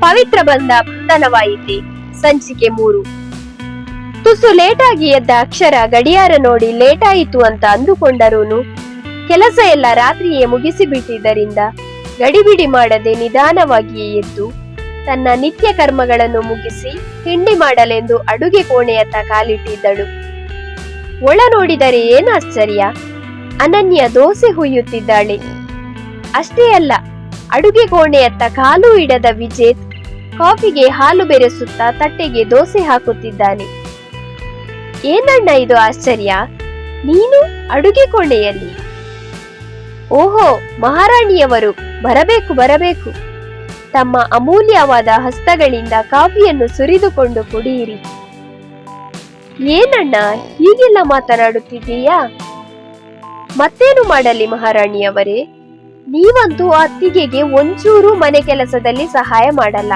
ಪವಿತ್ರ ಬಂಧ ಬಂಧನವಾಯಿತೆ. ಸಂಚಿಕೆ 3. ತುಸು ಲೇಟಾಗಿ ಎದ್ದ ಅಕ್ಷರ ಗಡಿಯಾರ ನೋಡಿ ಲೇಟಾಯಿತು ಅಂತ ಅಂದುಕೊಂಡರೂನು ಕೆಲಸ ಎಲ್ಲ ರಾತ್ರಿಯೇ ಮುಗಿಸಿ ಬಿಟ್ಟಿದ್ದರಿಂದ ಗಡಿಬಿಡಿ ಮಾಡದೆ ನಿಧಾನವಾಗಿಯೇ ಎದ್ದು ತನ್ನ ನಿತ್ಯ ಕರ್ಮಗಳನ್ನು ಮುಗಿಸಿ ತಿಂಡಿ ಮಾಡಲೆಂದು ಅಡುಗೆ ಕೋಣೆಯತ್ತ ಕಾಲಿಟ್ಟಿದ್ದಳು. ಒಳ ನೋಡಿದರೆ ಏನು ಆಶ್ಚರ್ಯ, ಅನನ್ಯ ದೋಸೆ ಹುಯ್ಯುತ್ತಿದ್ದಾಳೆ. ಅಷ್ಟೇ ಅಲ್ಲ, ಅಡುಗೆ ಕೋಣೆಯತ್ತ ಕಾಲು ಇಡದ ವಿಜೇತ್ ಕಾಫಿಗೆ ಹಾಲು ಬೆರೆಸುತ್ತಾ ತಟ್ಟೆಗೆ ದೋಸೆ ಹಾಕುತ್ತಿದ್ದಾನೆ. ಏನಣ್ಣ ಇದು ಆಶ್ಚರ್ಯ, ನೀನು ಅಡುಗೆ ಕೋಣೆಯಲ್ಲಿ? ಓಹೋ, ಮಹಾರಾಣಿಯವರು, ಬರಬೇಕು ಬರಬೇಕು. ತಮ್ಮ ಅಮೂಲ್ಯವಾದ ಹಸ್ತಗಳಿಂದ ಕಾಫಿಯನ್ನು ಸುರಿದುಕೊಂಡು ಕುಡಿಯಿರಿ. ಏನಣ್ಣ ಹೀಗೆಲ್ಲ ಮಾತನಾಡುತ್ತಿದ್ದೀಯಾ? ಮತ್ತೇನು ಮಾಡಲಿ ಮಹಾರಾಣಿಯವರೇ, ನೀವಂತೂ ಅತ್ತಿಗೆಗೆ ಒಂಚೂರು ಮನೆ ಕೆಲಸದಲ್ಲಿ ಸಹಾಯ ಮಾಡಲ್ಲ.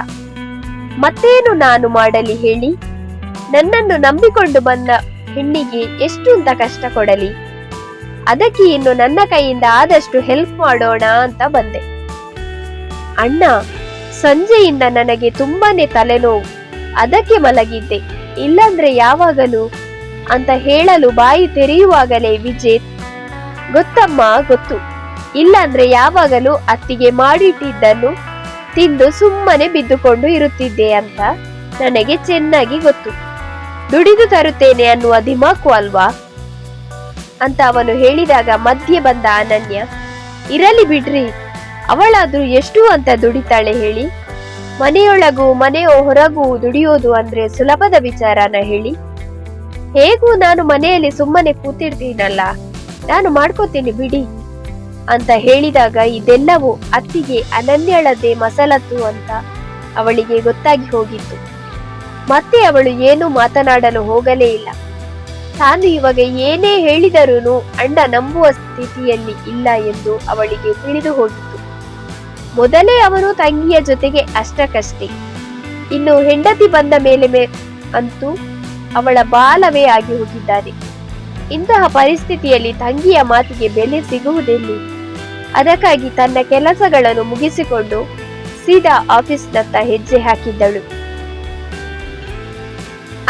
ಮತ್ತೇನು ನಾನು ಮಾಡಲಿ ಹೇಳಿ? ನನ್ನನ್ನು ನಂಬಿಕೊಂಡು ಬಂದ ಹೆಣ್ಣಿಗೆ ಎಷ್ಟು ಅಂತ ಕಷ್ಟ ಕೊಡಲಿ? ಅದಕ್ಕೆ ಇನ್ನು ನನ್ನ ಕೈಯಿಂದ ಆದಷ್ಟು ಹೆಲ್ಪ್ ಮಾಡೋಣ ಅಂತ ಬಂದೆ. ಅಣ್ಣ, ಸಂಜೆಯಿಂದ ನನಗೆ ತುಂಬಾನೇ ತಲೆನೋವು, ಅದಕ್ಕೆ ಮಲಗಿದ್ದೆ, ಇಲ್ಲಾಂದ್ರೆ ಯಾವಾಗಲೂ ಅಂತ ಹೇಳಲು ಬಾಯಿ ತೆರೆಯುವಾಗಲೇ ವಿಜೇತ್, ಗೊತ್ತಮ್ಮ ಗೊತ್ತು, ಇಲ್ಲಾಂದ್ರೆ ಯಾವಾಗಲೂ ಅತ್ತಿಗೆ ಮಾಡಿಟ್ಟಿದ್ದನ್ನು ತಿಂದು ಸುಮ್ಮನೆ ಬಿದ್ದುಕೊಂಡು ಇರುತ್ತಿದ್ದೆ ಅಂತ ನನಗೆ ಚೆನ್ನಾಗಿ ಗೊತ್ತು. ದುಡಿದು ತರುತ್ತೇನೆ ಅನ್ನುವ ದಿಮಾಕು ಅಲ್ವಾ ಅಂತ ಅವನು ಹೇಳಿದಾಗ ಮಧ್ಯೆ ಬಂದ ಅನನ್ಯ, ಇರಲಿ ಬಿಡ್ರಿ, ಅವಳಾದ್ರೂ ಎಷ್ಟು ಅಂತ ದುಡಿತಾಳೆ ಹೇಳಿ? ಮನೆಯೊಳಗೂ ಮನೆಯ ಹೊರಗೂ ದುಡಿಯೋದು ಅಂದ್ರೆ ಸುಲಭದ ವಿಚಾರನ ಹೇಳಿ? ಹೇಗೂ ನಾನು ಮನೆಯಲ್ಲಿ ಸುಮ್ಮನೆ ಕೂತಿರ್ತೀನಲ್ಲ, ನಾನು ಮಾಡ್ಕೋತೀನಿ ಬಿಡಿ ಅಂತ ಹೇಳಿದಾಗ ಇದೆಲ್ಲವೂ ಅತ್ತಿಗೆ ಅನನ್ಯಳದ್ದೇ ಮಸಲತ್ತು ಅಂತ ಅವಳಿಗೆ ಗೊತ್ತಾಗಿ ಹೋಗಿತ್ತು. ಮತ್ತೆ ಅವಳು ಏನೂ ಮಾತನಾಡಲು ಹೋಗಲೇ ಇಲ್ಲ. ತಾನು ಇವಾಗ ಏನೇ ಹೇಳಿದರೂ ಅಣ್ಣ ನಂಬುವ ಸ್ಥಿತಿಯಲ್ಲಿ ಇಲ್ಲ ಎಂದು ಅವಳಿಗೆ ತಿಳಿದು ಹೋಗಿತ್ತು. ಮೊದಲೇ ಅವನು ತಂಗಿಯ ಜೊತೆಗೆ ಅಷ್ಟಕ್ಕಷ್ಟೇ, ಇನ್ನು ಹೆಂಡತಿ ಬಂದ ಮೇಲೆ ಅಂತೂ ಅವಳ ಬಾಲವೇ ಆಗಿ ಹೋಗಿದ್ದಾನೆ. ಇಂತಹ ಪರಿಸ್ಥಿತಿಯಲ್ಲಿ ತಂಗಿಯ ಮಾತಿಗೆ ಬೆಲೆ ಸಿಗುವುದೆಲ್ಲಿ? ಅದಕ್ಕಾಗಿ ತನ್ನ ಕೆಲಸಗಳನ್ನು ಮುಗಿಸಿಕೊಂಡು ಸೀದಾ ಆಫೀಸ್ನತ್ತ ಹೆಜ್ಜೆ ಹಾಕಿದ್ದಳು.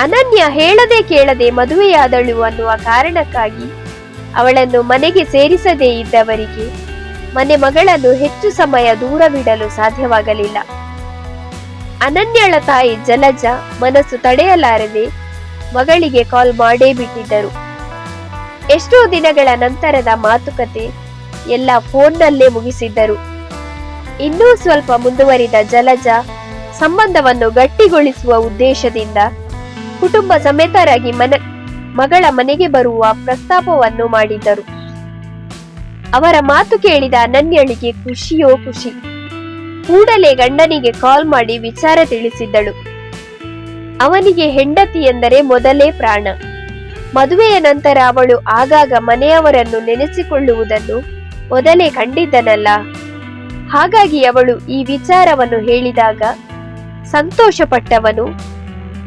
ಅನನ್ಯ ಹೇಳದೆ ಕೇಳದೆ ಮದುವೆಯಾದಳು ಅನ್ನುವ ಕಾರಣಕ್ಕಾಗಿ ಅವಳನ್ನು ಮನೆಗೆ ಸೇರಿಸದೇ ಇದ್ದವರಿಗೆ ಮನೆ ಮಗಳನ್ನು ಹೆಚ್ಚು ಸಮಯ ದೂರವಿಡಲು ಸಾಧ್ಯವಾಗಲಿಲ್ಲ. ಅನನ್ಯಳ ತಾಯಿ ಜಲಜ ಮನಸ್ಸು ತಡೆಯಲಾರದೆ ಮಗಳಿಗೆ ಕಾಲ್ ಮಾಡೇ ಬಿಟ್ಟಿದ್ದರು. ಎಷ್ಟೋ ದಿನಗಳ ನಂತರದ ಮಾತುಕತೆ ಎಲ್ಲ ಫೋನ್ನಲ್ಲೇ ಮುಗಿಸಿದ್ದರು. ಇನ್ನೂ ಸ್ವಲ್ಪ ಮುಂದುವರಿದ ಜಲಜ ಸಂಬಂಧವನ್ನು ಗಟ್ಟಿಗೊಳಿಸುವ ಉದ್ದೇಶದಿಂದ ಕುಟುಂಬ ಸಮೇತರಾಗಿ ಮಗಳ ಮನೆಗೆ ಬರುವ ಪ್ರಸ್ತಾಪವನ್ನು ಮಾಡಿದ್ದರು. ಅವರ ಮಾತು ಕೇಳಿದ ಅನನ್ಯಳಿಗೆ ಖುಷಿಯೋ ಖುಷಿ. ಕೂಡಲೇ ಗಂಡನಿಗೆ ಕಾಲ್ ಮಾಡಿ ವಿಚಾರ ತಿಳಿಸಿದ್ದಳು. ಅವನಿಗೆ ಹೆಂಡತಿ ಎಂದರೆ ಮೊದಲೇ ಪ್ರಾಣ. ಮದುವೆಯ ನಂತರ ಅವಳು ಆಗಾಗ ಮನೆಯವರನ್ನು ನೆನೆಸಿಕೊಳ್ಳುವುದನ್ನು ಮೊದಲೇ ಕಂಡಿದ್ದನಲ್ಲ. ಹಾಗಾಗಿ ಅವಳು ಈ ವಿಚಾರವನ್ನು ಹೇಳಿದಾಗ ಸಂತೋಷಪಟ್ಟವನು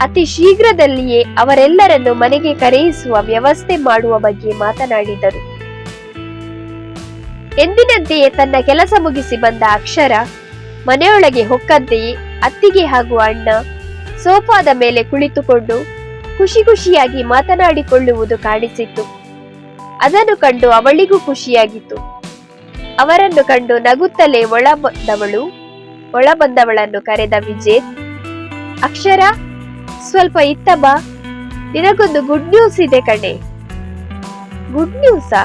ಅತಿ ಶೀಘ್ರದಲ್ಲಿಯೇ ಅವರೆಲ್ಲರನ್ನು ಮನೆಗೆ ಕರೆಯಿಸುವ ವ್ಯವಸ್ಥೆ ಮಾಡುವ ಬಗ್ಗೆ ಮಾತನಾಡಿದರು. ಎಂದಿನಂತೆಯೇ ತನ್ನ ಕೆಲಸ ಮುಗಿಸಿ ಬಂದ ಅಕ್ಷರ ಮನೆಯೊಳಗೆ ಹೊಕ್ಕಂತೆಯೇ ಅತ್ತಿಗೆ ಹಾಗೂ ಅಣ್ಣ ಸೋಫಾದ ಮೇಲೆ ಕುಳಿತುಕೊಂಡು ಖುಷಿ ಖುಷಿಯಾಗಿ ಮಾತನಾಡಿಕೊಳ್ಳುವುದು ಕಾಣಿಸಿತ್ತು. ಅದನ್ನು ಕಂಡು ಅವಳಿಗೂ ಖುಷಿಯಾಗಿತ್ತು. ಅವರನ್ನು ಕಂಡು ನಗುತ್ತಲೇ ಒಳ ಬಂದವಳನ್ನು ಕರೆದ ವಿಜೇತ್, ಅಕ್ಷರ, ಸ್ವಲ್ಪ ಇತ್ತ ಬಾ, ನಿನಗೊಂದು ಗುಡ್ ನ್ಯೂಸ್ ಇದೆ ಕಣೆ. ಗುಡ್ ನ್ಯೂಸಾ?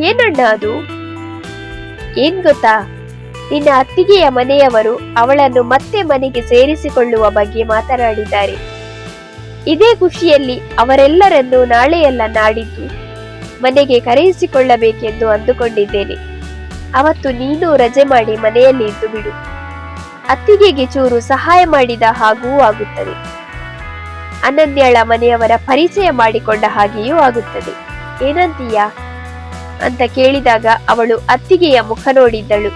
ಏನಣ್ಣ ಅದು? ಏನ್ ಗೊತ್ತಾ, ನಿನ್ನ ಅತ್ತಿಗೆಯ ಮನೆಯವರು ಅವಳನ್ನು ಮತ್ತೆ ಮನೆಗೆ ಸೇರಿಸಿಕೊಳ್ಳುವ ಬಗ್ಗೆ ಮಾತನಾಡಿದ್ದಾರೆ. ಇದೇ ಖುಷಿಯಲ್ಲಿ ಅವರೆಲ್ಲರನ್ನು ನಾಳೆಯಲ್ಲ ನಾಡಿದ್ದು ಮನೆಗೆ ಕರೆಯಿಸಿಕೊಳ್ಳಬೇಕೆಂದು ಅಂದುಕೊಂಡಿದ್ದೇನೆ. ಅವತ್ತು ನೀನು ರಜೆ ಮಾಡಿ ಮನೆಯಲ್ಲಿ ಇದ್ದು ಬಿಡು. ಅತ್ತಿಗೆಗೆ ಚೂರು ಸಹಾಯ ಮಾಡಿದ ಹಾಗೂ ಆಗುತ್ತದೆ. ಅನನ್ಯಳ ಮನೆಯವರ ಪರಿಚಯ ಮಾಡಿಕೊಂಡ ಹಾಗೆಯೂ ಆಗುತ್ತದೆ. ಏನಂತೀಯಾ ಅಂತ ಕೇಳಿದಾಗ ಅವಳು ಅತ್ತಿಗೆಯ ಮುಖ ನೋಡಿದ್ದಳು.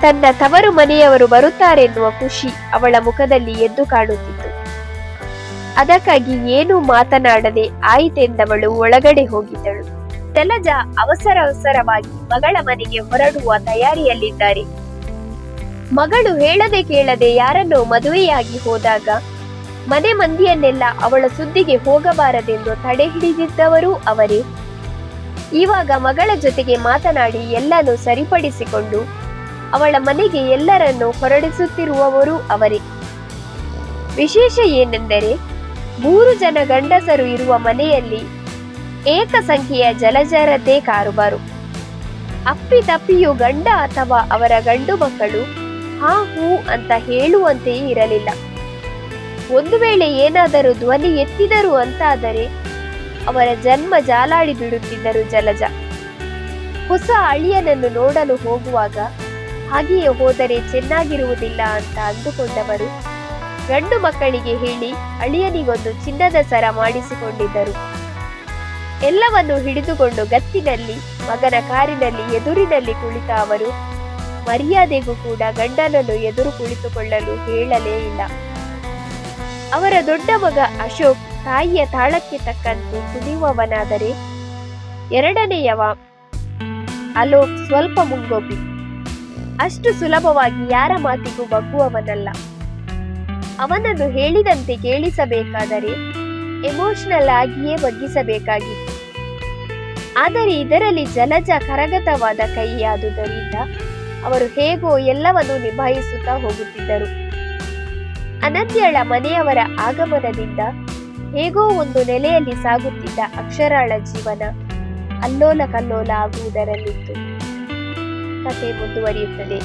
ತನ್ನ ತವರು ಮನೆಯವರು ಬರುತ್ತಾರೆನ್ನುವ ಖುಷಿ ಅವಳ ಮುಖದಲ್ಲಿ ಎದ್ದು ಕಾಣುತ್ತಿತ್ತು. ಅದಕ್ಕಾಗಿ ಏನೂ ಮಾತನಾಡದೆ ಆಯಿತೆಂದವಳು ಒಳಗಡೆ ಹೋಗಿದ್ದಳು. ಜಲಜ ಅವಸರವಾಗಿ ಮಗಳ ಮನೆಗೆ ಹೊರಡುವ ತಯಾರಿಯಲ್ಲಿದ್ದಾರೆ. ಮಗಳು ಹೇಳದೆ ಕೇಳದೆ ಯಾರನ್ನೋ ಮದುವೆಯಾಗಿ ಹೋದಾಗ ಮನೆ ಮಂದಿಯನ್ನೆಲ್ಲ ಅವಳ ಸುದ್ದಿಗೆ ಹೋಗಬಾರದೆಂದು ತಡೆ ಹಿಡಿದಿದ್ದವರೂ ಅವರೇ. ಇವಾಗ ಮಗಳ ಜೊತೆಗೆ ಮಾತನಾಡಿ ಎಲ್ಲನೂ ಸರಿಪಡಿಸಿಕೊಂಡು ಅವಳ ಮನೆಗೆ ಎಲ್ಲರನ್ನೂ ಹೊರಡಿಸುತ್ತಿರುವವರು ಅವರೇ. ವಿಶೇಷ ಏನೆಂದರೆ 3 ಜನ ಗಂಡಸರು ಇರುವ ಮನೆಯಲ್ಲಿ ಏಕ ಸಂಖ್ಯೆಯ ಜಲಜರದ್ದೇ ಕಾರುಬಾರು. ಅಪ್ಪಿತಪ್ಪಿಯೂ ಗಂಡ ಅಥವಾ ಅವರ ಗಂಡು ಮಕ್ಕಳು ಹಾ ಹೂ ಅಂತ ಹೇಳುವಂತೆಯೇ ಇರಲಿಲ್ಲ. ಒಂದು ವೇಳೆ ಏನಾದರೂ ಧ್ವನಿ ಎತ್ತಿದರು ಅಂತಾದರೆ ಅವರ ಜನ್ಮ ಜಾಲಾಡಿ ಬಿಡುತ್ತಿದ್ದರು ಜಲಜ. ಹೊಸ ಅಳಿಯನನ್ನು ನೋಡಲು ಹೋಗುವಾಗ ಹಾಗೆಯೇ ಹೋದರೆ ಚೆನ್ನಾಗಿರುವುದಿಲ್ಲ ಅಂತ ಅಂದುಕೊಂಡವರು ಗಂಡು ಮಕ್ಕಳಿಗೆ ಹೇಳಿ ಅಳಿಯನಿಗೊಂದು ಚಿನ್ನದ ಸರ ಮಾಡಿಸಿಕೊಂಡಿದ್ದರು. ಎಲ್ಲವನ್ನು ಹಿಡಿದುಕೊಂಡು ಗತ್ತಿನಲ್ಲಿ ಮಗನ ಕಾರಿನಲ್ಲಿ ಎದುರಿನಲ್ಲಿ ಕುಳಿತ ಅವರು ಮರ್ಯಾದೆಗೂ ಕೂಡ ಗಂಡನನ್ನು ಎದುರು ಕುಳಿತುಕೊಳ್ಳಲು ಹೇಳಲೇ ಇಲ್ಲ. ಅವರ ದೊಡ್ಡ ಮಗ ಅಶೋಕ್ ತಾಯಿಯ ತಾಳಕ್ಕೆ ತಕ್ಕಂತೆ ಕುಣಿಯುವವನಾದರೆ ಎರಡನೆಯವ ಅಲೋಕ್ ಸ್ವಲ್ಪ ಮುಂಗೋಪಿ. ಅಷ್ಟು ಸುಲಭವಾಗಿ ಯಾರ ಮಾತಿಗೂ ಬಗ್ಗುವವನಲ್ಲ. ಅವನನ್ನು ಹೇಳಿದಂತೆ ಕೇಳಿಸಬೇಕಾದರೆ ಎಮೋಷನಲ್ ಆಗಿಯೇ ಬಗ್ಗಿಸಬೇಕಾಗಿತ್ತು. ಆದರೆ ಇದರಲ್ಲಿ ಜಲಜ ಕರಗತವಾದ ಕೈಯಾದುದರಿಂದ ಅವರು ಹೇಗೋ ಎಲ್ಲವನ್ನೂ ನಿಭಾಯಿಸುತ್ತಾ ಹೋಗುತ್ತಿದ್ದರು. ಅನನ್ಯಳ ಮನೆಯವರ ಆಗಮನದಿಂದ ಹೇಗೋ ಒಂದು ನೆಲೆಯಲ್ಲಿ ಸಾಗುತ್ತಿದ್ದ ಅಕ್ಷರಾಳ ಜೀವನ ಅಲ್ಲೋಲ ಕಲ್ಲೋಲ ಆಗುವುದರಲ್ಲಿತ್ತು. ಕಥೆ ಮುಂದುವರಿಯುತ್ತದೆ.